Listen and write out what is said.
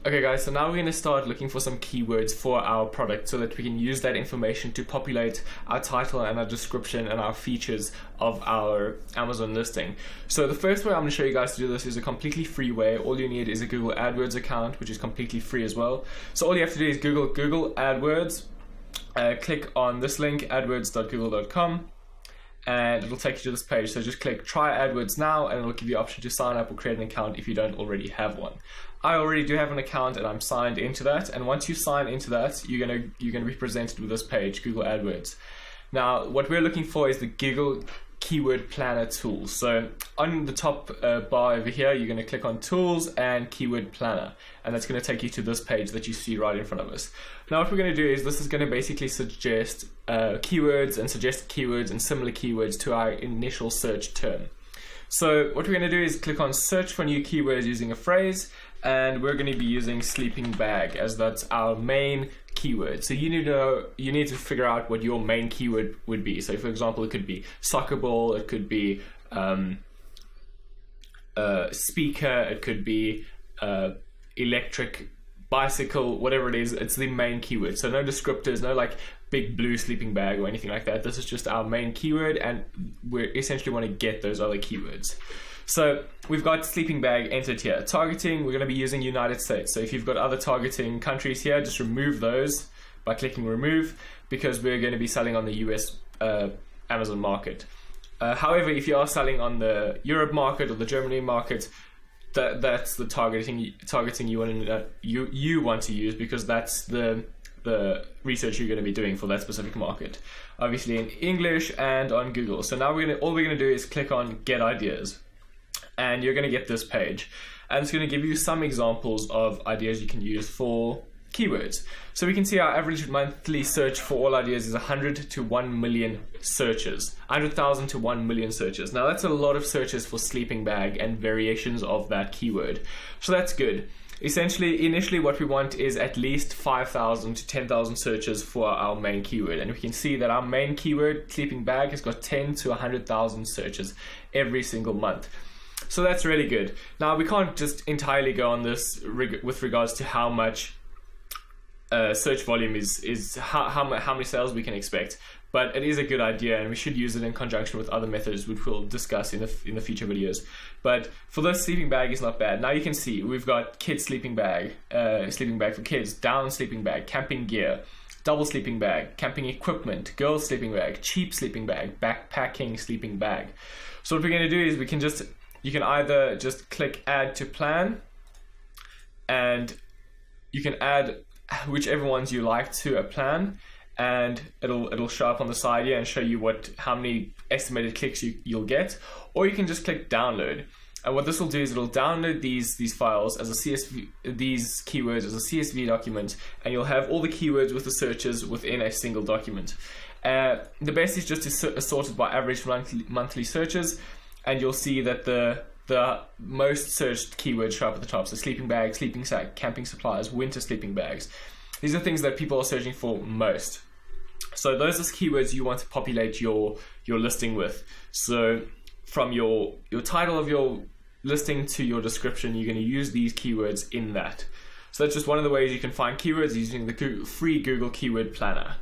Okay guys, so now we're going to start looking for some keywords for our product so that we can use that information to populate our title and our description and our features of our Amazon listing. So the first way I'm going to show you guys to do this is a completely free way. All you need is a Google AdWords account, which is completely free as well. So all you have to do is Google AdWords, click on this link, adwords.google.com. and it'll take you to this page. So just click try AdWords now and it'll give you the option to sign up or create an account if you don't already have one. I already do have an account and I'm signed into that, and once you sign into that, you're gonna be presented with this page, Google AdWords. Now what we're looking for is the Google Keyword Planner tool. So on the top bar over here, you're going to click on Tools and Keyword Planner, and that's going to take you to this page that you see right in front of us. Now what we're going to do is this is going to basically suggest keywords and suggested keywords and similar keywords to our initial search term. So what we're going to do is click on Search for new keywords using a phrase, and we're going to be using sleeping bag as that's our main keyword. So you need to figure out what your main keyword would be. So for example, it could be soccer ball, it could be speaker, it could be electric bicycle, whatever it is, it's the main keyword. So no descriptors, no like big blue sleeping bag or anything like that. This is just our main keyword, and we essentially want to get those other keywords. So we've got sleeping bag entered here. Targeting, we're going to be using United States. So if you've got other targeting countries here, just remove those by clicking remove, because we're going to be selling on the US Amazon market. However, if you are selling on the Europe market or the Germany market, that's the targeting you want to use, because that's the research you're going to be doing for that specific market. Obviously in English and on Google. So now all we're going to do is click on Get Ideas, and you're going to get this page, and it's going to give you some examples of ideas you can use for keywords. So we can see our average monthly search for all ideas is 100 to 1 million searches, 100,000 to 1 million searches. Now that's a lot of searches for sleeping bag and variations of that keyword. So that's good. Essentially, initially what we want is at least 5,000 to 10,000 searches for our main keyword. And we can see that our main keyword, sleeping bag, has got 10 to 100,000 searches every single month. So that's really good. Now we can't just entirely go on this with regards to how much search volume is how many sales we can expect, but it is a good idea, and we should use it in conjunction with other methods which we'll discuss in the future videos. But for this, sleeping bag is not bad. Now you can see we've got kids sleeping bag for kids, down sleeping bag, camping gear, double sleeping bag, camping equipment, girls sleeping bag, cheap sleeping bag, backpacking sleeping bag. So what we're going to do is you can either just click add to plan, and you can add whichever ones you like to a plan, and it'll show up on the side here and show you how many estimated clicks you'll get. Or you can just click download, and what this will do is it'll download these files as a CSV, these keywords as a CSV document, and you'll have all the keywords with the searches within a single document. The best is just to sort it by average monthly searches, and you'll see that the most searched keywords show up at the top. So sleeping bag, sleeping sack, camping supplies, winter sleeping bags. These are things that people are searching for most. So those are keywords you want to populate your listing with. So from your title of your listing to your description, you're going to use these keywords in that. So that's just one of the ways you can find keywords using the free Google Keyword Planner.